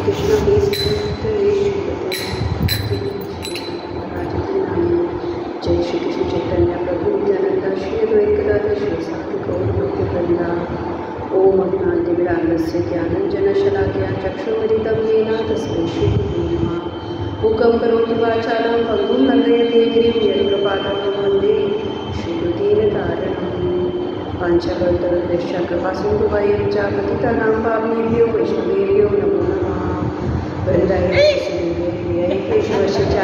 कृष्ण जय श्री कृष्ण चैतन्य प्रभु नित्यानंद श्री अद्वैत गदाधर श्रीवासादि गौरभक्तवृंद। ओम अज्ञानतिमिरान्धस्य ज्ञानाञ्जनशलाकया चक्षुरुन्मिलितं येन तस्मै श्रीगुरुवे नमः। मूकं करोति वाचालं पङ्गुं लङ्घयते गिरिं यत्कृपातमहं वन्दे श्रीगुरुदीनतारिणम्। पाञ्चकल्पतरुभ्यश्च कृपासिन्धुभ्यश्च पतितानां पावनेभ्यो वैष्णवेभ्यो नमो नमः। वृन्दाय केशवस्य च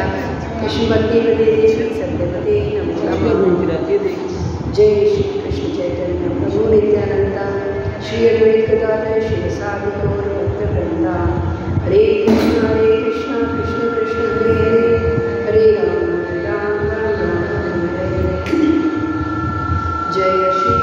कृष्णभक्ति हृदये श्री सत्यपते नमो नमः। जय श्री कृष्ण चैतन्य प्रभु नित्यानंद श्री अद्वैत गदाधर श्रीवासादि गौरभक्तवृंद। हरे कृष्ण कृष्ण कृष्ण हरे हरे राम राम राम हरे। जय श्री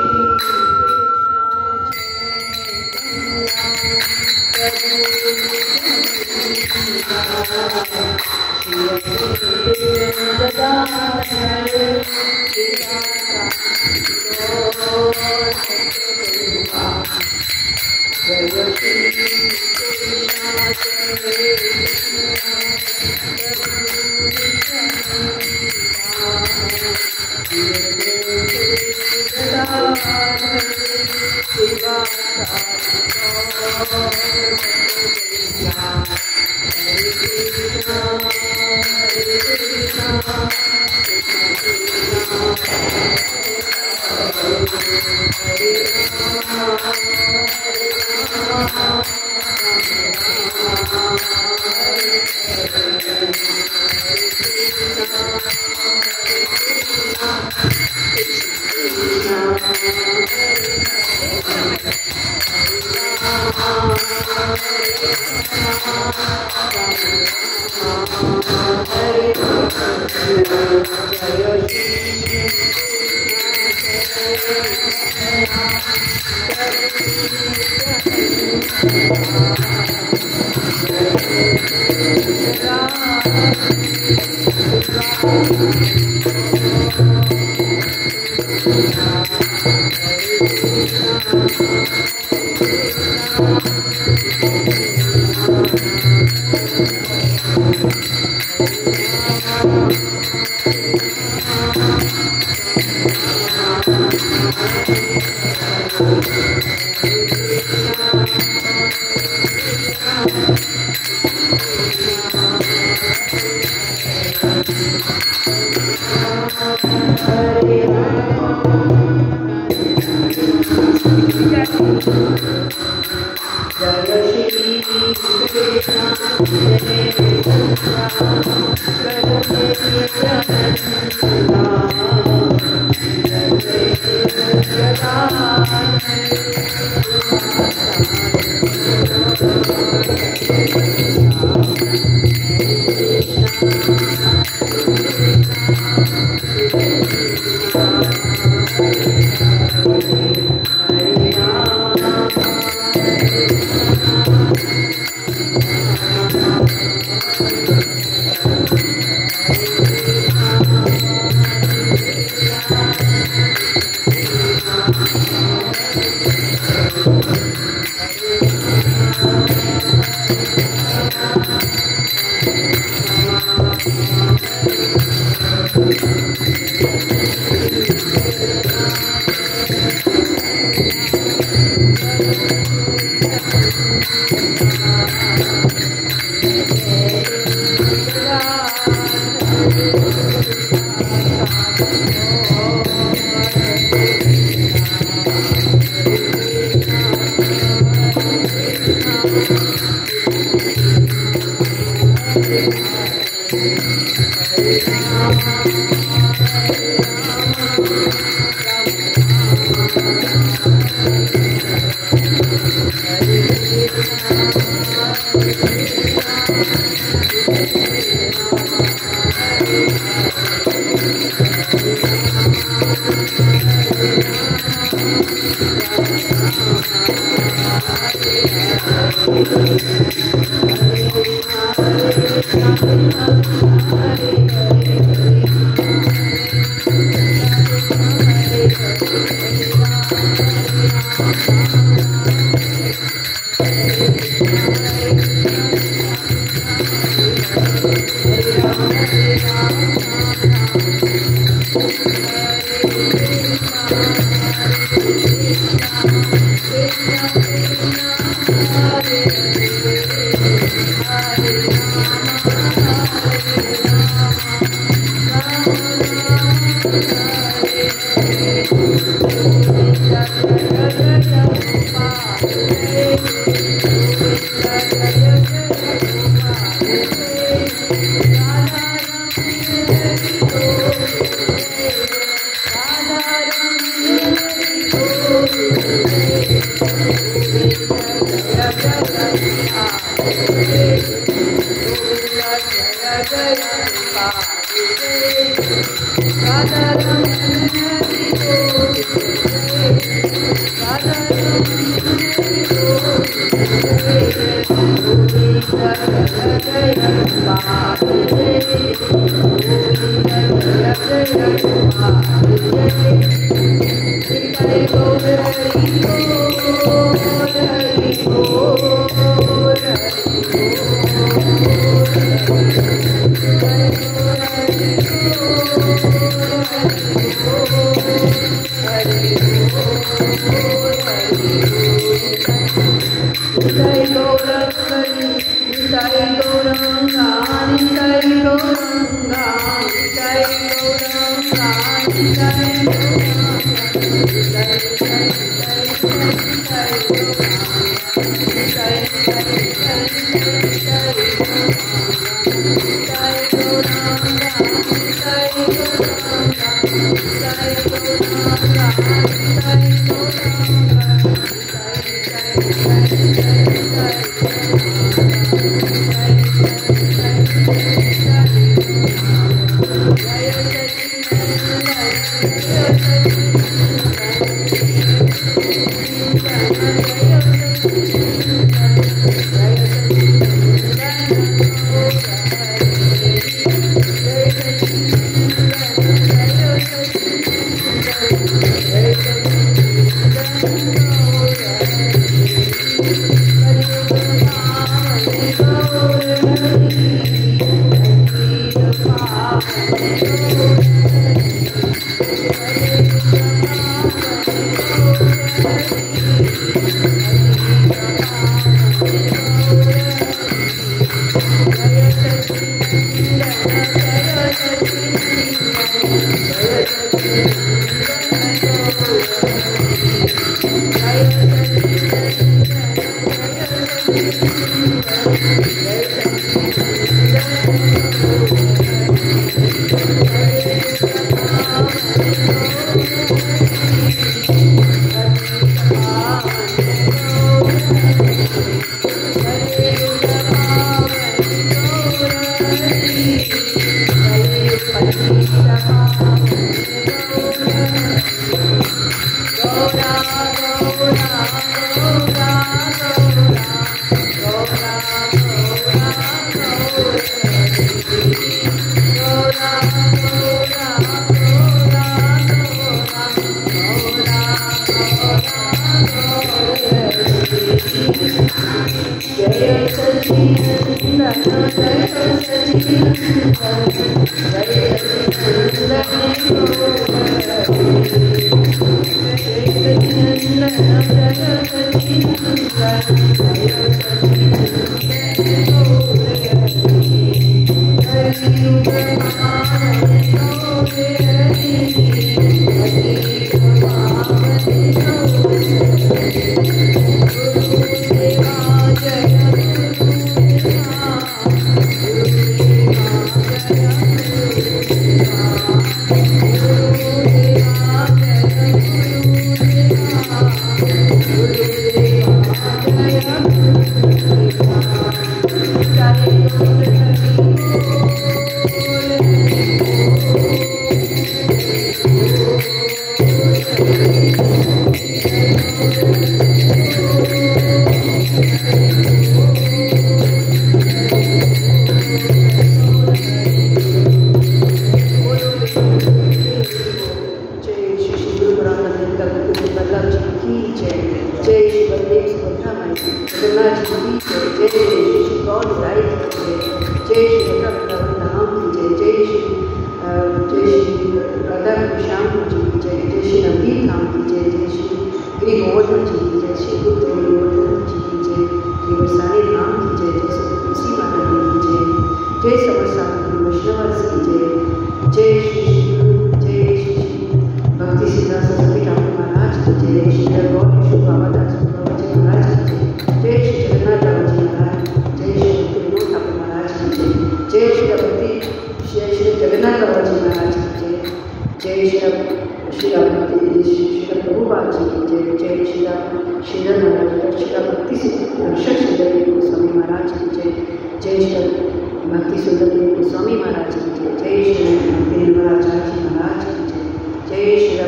भक्ति सुंदर गोस्वामी महाराज की जय। जय श्री भक्ति निर्मलाचार्य जी महाराज की जय। जय श्री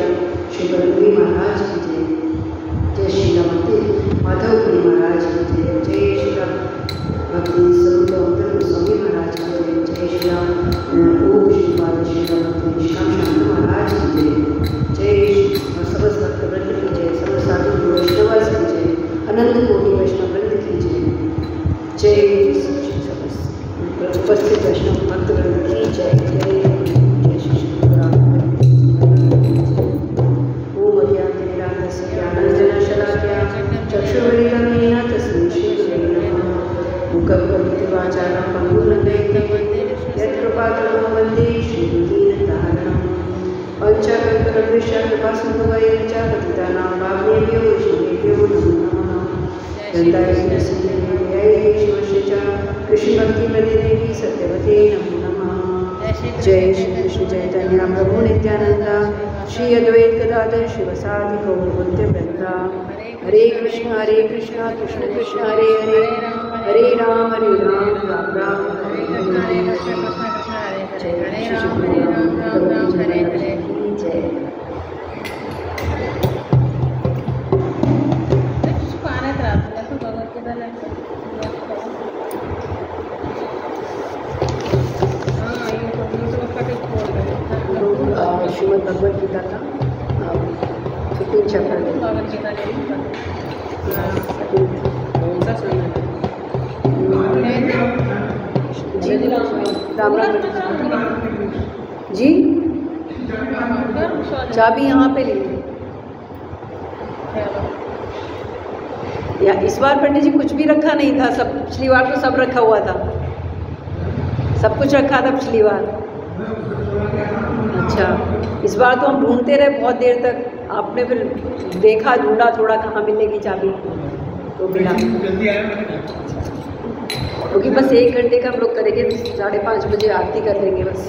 शिवरंगी महाराज की जय। जय श्री माधवपुरी महाराज की जय। जय श्री भक्ति स्वरूप गोस्वामी महाराज की जय। जय श्री ओम श्रीपाद श्री भक्ति निष्काम शांत महाराज की जय। जय समस्त भक्त वृंद की जय। समस्त साधु वैष्णव की जय। अनंत कोटि वैष्णव वृंद की जय। जय उपस्थित वैष्णव भक्त वृंद की जय। जय जय श्री ओम अज्ञानतिमिरान्धस्य ज्ञानाञ्जनशलाकया चक्षुरुन्मीलितं तस्मै श्रीगुरवे नमः। मूकं करोति वाचालं पङ्गुं यत्कृपातमहं वन्दे श्रीदीनतारिणं। पञ्चकल्पतरुभ्यश्च कृपासिन्धुभ्यश्च पतितानां पावनेभ्यो वैष्णवेभ्यो नमो नमः। दन्ताय शिवस्य च कृष्णभक्तिप्रदे देवी सत्यवते नमो नमः। जय श्री कृष्ण चैतन्य प्रभु नित्यानंद श्री अद्वैत गदाधर शिवसादि गौरवंद्यवृंद। हरे कृष्ण कृष्ण कृष्ण हरे हरे, हरे राम राम राम हरे हरे। जय श्री राम हरे हरे जय। श्रीमद् भगवद गीता का 15 चैप्टर राम राम जी। चाबी यहाँ पे ली या इस बार पंडित जी कुछ भी रखा नहीं था, सब पिछली बार तो सब रखा हुआ था, सब कुछ रखा था पिछली बार। अच्छा, इस बार तो हम ढूंढते रहे बहुत देर तक, आपने फिर देखा ढूंढा थोड़ा कहाँ मिलेगी चाबी तो मिला। क्योंकि बस 1 घंटे का हम लोग करेंगे, 5:30 बजे आरती कर लेंगे बस।